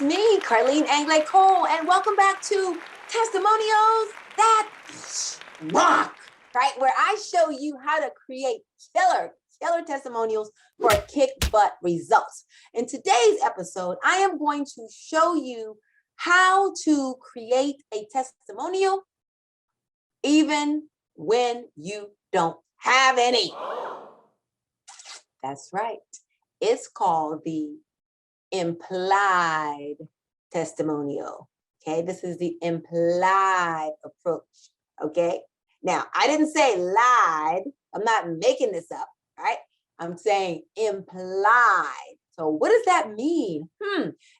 It's me, Carline anglade-cole, and welcome back to Testimonials That Rock, right? Where I show you how to create killer testimonials for kick-butt results. In today's episode, I am going to show you how to create a testimonial even when you don't have any. That's right. It's called the implied testimonial. Okay, this is the implied approach. Okay, now I didn't say lied. I'm not making this up, right? I'm saying implied. So what does that mean?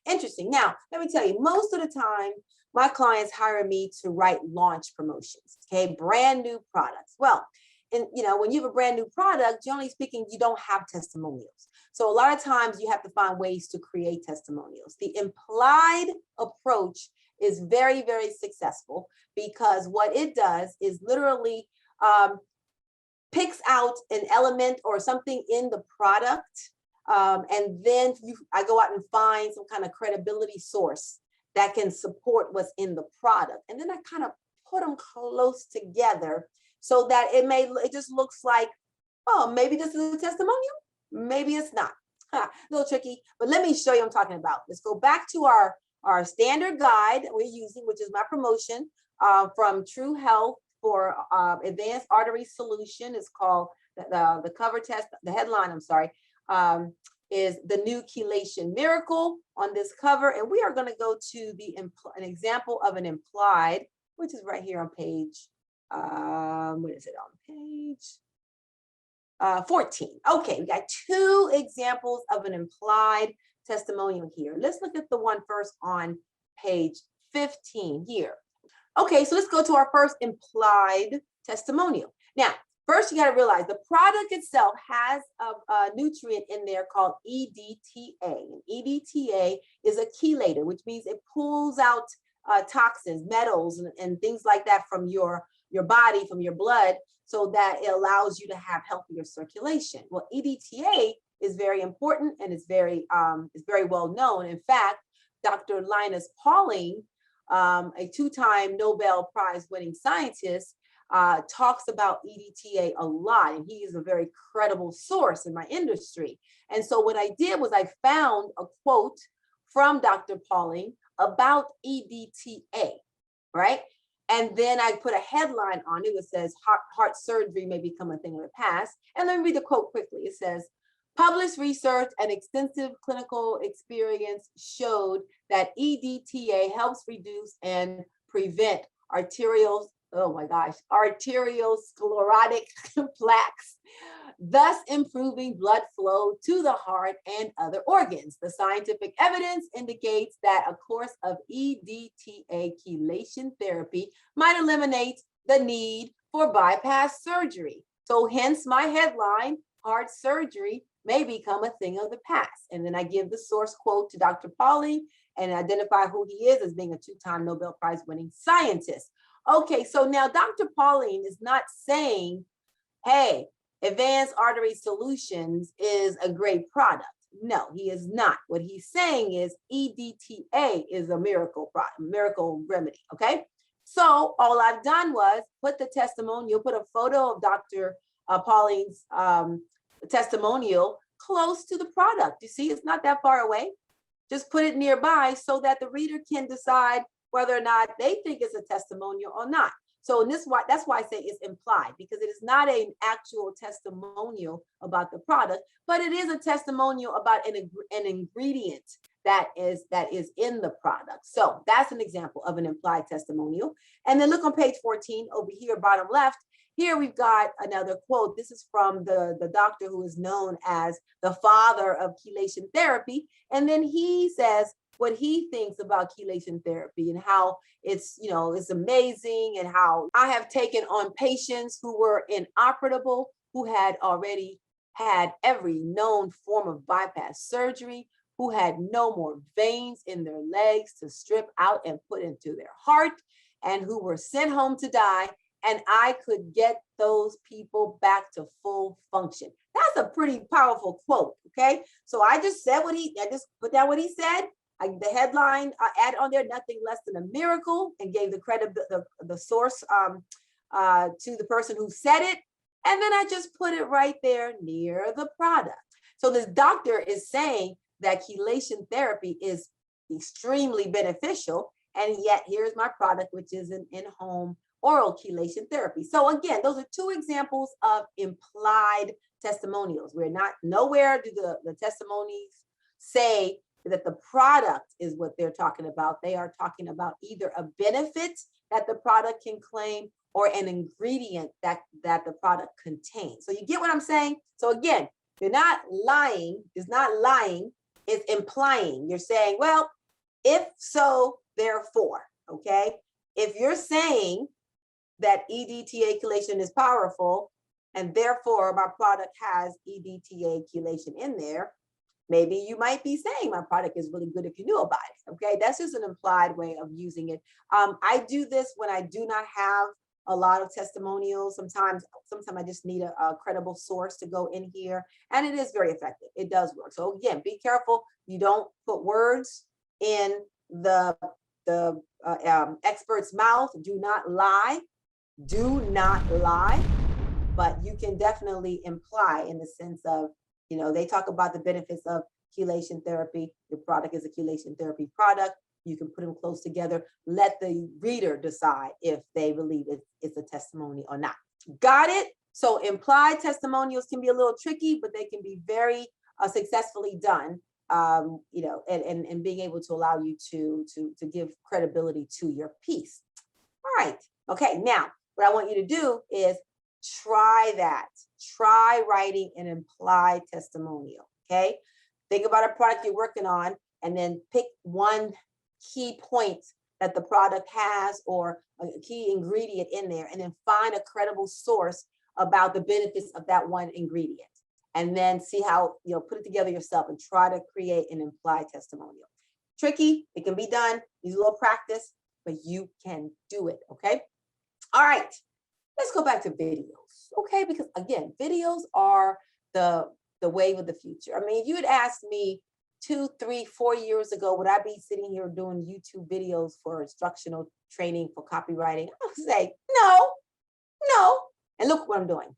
Interesting. Now, let me tell you, most of the time, my clients hire me to write launch promotions, okay, brand new products. Well, and when you have a brand new product, generally speaking, you don't have testimonials. So a lot of times you have to find ways to create testimonials. The implied approach is very, very successful because what it does is literally picks out an element or something in the product. And then I go out and find some kind of credibility source that can support what's in the product. And then I kind of put them close together so that it just looks like, oh, maybe this is a testimonial. Maybe it's not. A little tricky, but let me show you what I'm talking about. Let's go back to our standard guide that we're using, which is my promotion from True Health for Advanced Artery Solution. It's called the cover test, the headline, I'm sorry, is the new chelation miracle on this cover. And we are going to go to an example of an implied, which is right here on page, what is it on page? 14. Okay, we got two examples of an implied testimonial here. Let's look at the one first on page 15 here. Okay, so let's go to our first implied testimonial. Now, first you got to realize the product itself has a nutrient in there called EDTA. And EDTA is a chelator, which means it pulls out toxins, metals, and things like that from your body, from your blood, so that it allows you to have healthier circulation. Well, EDTA is very important and it's very well known. In fact, Dr. Linus Pauling, a two-time Nobel Prize winning scientist, talks about EDTA a lot, and he is a very credible source in my industry. And so what I did was I found a quote from Dr. Pauling about EDTA, right? And then I put a headline on it. It says, heart surgery may become a thing of the past. And let me read the quote quickly. It says, published research and extensive clinical experience showed that EDTA helps reduce and prevent arteriosclerotic plaques, thus improving blood flow to the heart and other organs. The scientific evidence indicates that a course of EDTA chelation therapy might eliminate the need for bypass surgery. So hence my headline, heart surgery may become a thing of the past. And then I give the source quote to Dr. Pauling and identify who he is as being a two-time Nobel Prize winning scientist. Okay, so now Dr. Pauling is not saying, hey, Advanced Artery Solutions is a great product. No, he is not. What he's saying is EDTA is a miracle remedy, okay? So all I've done was put the testimonial, put a photo of Dr. Pauling's testimonial close to the product. You see, it's not that far away. Just put it nearby so that the reader can decide whether or not they think it's a testimonial or not. So that's why I say it's implied, because it is not an actual testimonial about the product, but it is a testimonial about an ingredient that is in the product. So that's an example of an implied testimonial. And then look on page 14 over here, bottom left. Here we've got another quote. This is from the doctor who is known as the father of chelation therapy. And then he says what he thinks about chelation therapy and how it's amazing, and how I have taken on patients who were inoperable, who had already had every known form of bypass surgery, who had no more veins in their legs to strip out and put into their heart, and who were sent home to die. And I could get those people back to full function. That's a pretty powerful quote, okay? So I just put down what he said, The headline add on there, nothing less than a miracle, and gave the credit, the source to the person who said it. And then I just put it right there near the product. So this doctor is saying that chelation therapy is extremely beneficial. And yet here's my product, which is an in-home oral chelation therapy. So again, those are two examples of implied testimonials. We're not, nowhere do the testimonies say that the product is what they're talking about. They are talking about either a benefit that the product can claim or an ingredient that the product contains. So you get what I'm saying? So again, you're not lying. It's not lying. It's implying. You're saying, well, if so, therefore, okay? If you're saying that EDTA chelation is powerful, and therefore my product has EDTA chelation in there, maybe you might be saying my product is really good if you knew about it, okay? That's just an implied way of using it. I do this when I do not have a lot of testimonials. Sometimes I just need a credible source to go in here, and it is very effective. It does work. So again, be careful. You don't put words in the expert's mouth. Do not lie. Do not lie. But you can definitely imply in the sense of, you know, they talk about the benefits of chelation therapy. Your product is a chelation therapy product. You can put them close together. Let the reader decide if they believe it's a testimony or not. Got it? So implied testimonials can be a little tricky, but they can be very successfully done. You know, and being able to allow you to give credibility to your piece. All right. Okay. Now, what I want you to do is try that. Try writing an implied testimonial. Okay. Think about a product you're working on, and then pick one key point that the product has or a key ingredient in there, and then find a credible source about the benefits of that one ingredient. And then see how, you know, put it together yourself and try to create an implied testimonial. Tricky, it can be done, needs a little practice, but you can do it, okay? All right, let's go back to videos, okay? Because again, videos are the wave of the future. I mean, if you had asked me 2, 3, 4 years ago, would I be sitting here doing YouTube videos for instructional training for copywriting? I would say, no. And look what I'm doing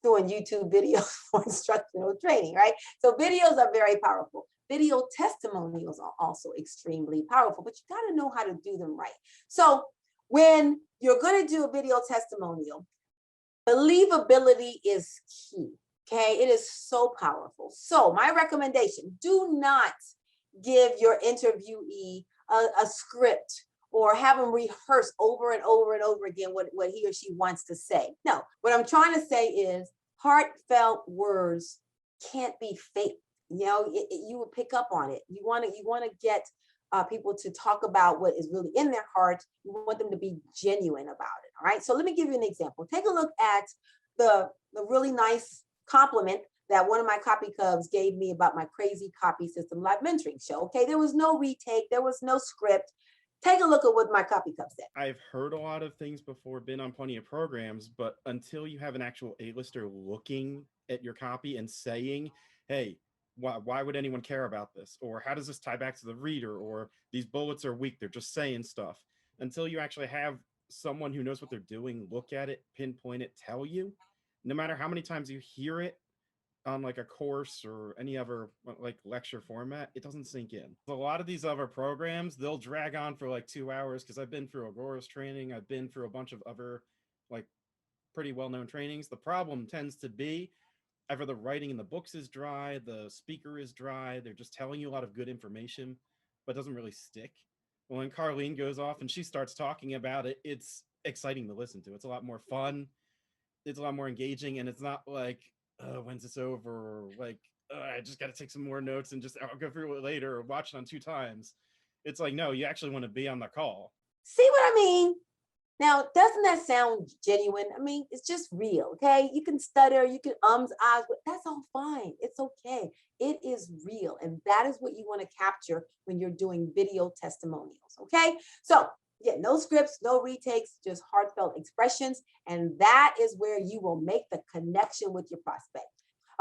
YouTube videos for instructional training, right? So videos are very powerful. Video testimonials are also extremely powerful, but you got to know how to do them right. So when you're going to do a video testimonial, believability is key. Okay, it is so powerful. So my recommendation, do not give your interviewee a script or have them rehearse over and over and over again what he or she wants to say. No, what I'm trying to say is heartfelt words can't be fake. You know, you will pick up on it. You want to get people to talk about what is really in their heart. You want them to be genuine about it. All right. So let me give you an example. Take a look at the really nice compliment that one of my copy cubs gave me about my Crazy Copy System live mentoring show. Okay, there was no retake, there was no script. Take a look at what my copy cub said. I've heard a lot of things before, been on plenty of programs, but until you have an actual A-lister looking at your copy and saying, hey, why would anyone care about this? Or how does this tie back to the reader? Or these bullets are weak, they're just saying stuff. Until you actually have someone who knows what they're doing, look at it, pinpoint it, tell you, no matter how many times you hear it on like a course or any other like lecture format, it doesn't sink in. A lot of these other programs, they'll drag on for like 2 hours, because I've been through Aurora's training, I've been through a bunch of other like pretty well-known trainings. The problem tends to be either the writing in the books is dry, the speaker is dry, they're just telling you a lot of good information, but doesn't really stick. Well, when Carline goes off and she starts talking about it, it's exciting to listen to. It's a lot more fun, it's a lot more engaging, and it's not like, when's this over? Or like, I just got to take some more notes and just I'll go through it later or watch it on 2 times. It's like, no, you actually want to be on the call. See what I mean? Now, doesn't that sound genuine? I mean, it's just real, okay? You can stutter, you can ahs, but that's all fine. It's okay. It is real. And that is what you want to capture when you're doing video testimonials, okay? So yeah, no scripts, no retakes, just heartfelt expressions. And that is where you will make the connection with your prospect.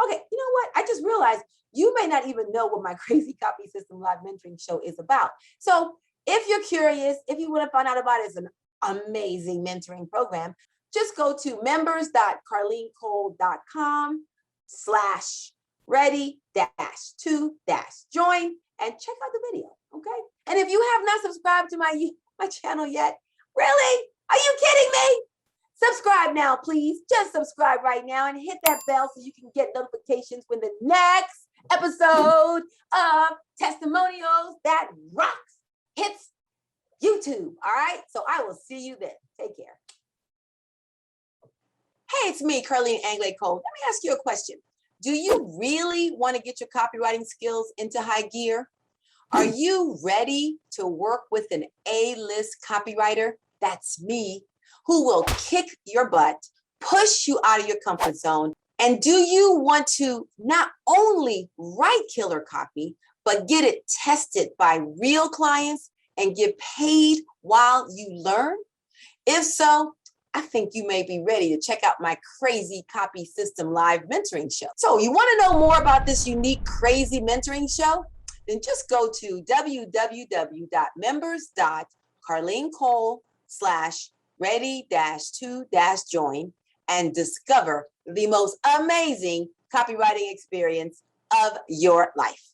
Okay, you know what? I just realized you may not even know what my Crazy Copy System Live Mentoring Show is about. So if you're curious, if you want to find out about it, it's an amazing mentoring program. Just go to members.carlinecole.com/ready-to-join and check out the video, okay? And if you have not subscribed to my channel yet, really? Are you kidding me? Subscribe now, please. Just subscribe right now and hit that bell so you can get notifications when the next episode of Testimonials That Rocks hits YouTube. All right? So I will see you then. Take care. Hey, it's me, Carline anglade-cole. Let me ask you a question. Do you really want to get your copywriting skills into high gear? Are you ready to work with an A-list copywriter? That's me, who will kick your butt, push you out of your comfort zone. And do you want to not only write killer copy, but get it tested by real clients and get paid while you learn? If so, I think you may be ready to check out my Crazy Copy System Live Mentoring Show. So you want to know more about this unique, crazy mentoring show? Then just go to www.members.carlinecole/ready-to-join and discover the most amazing copywriting experience of your life.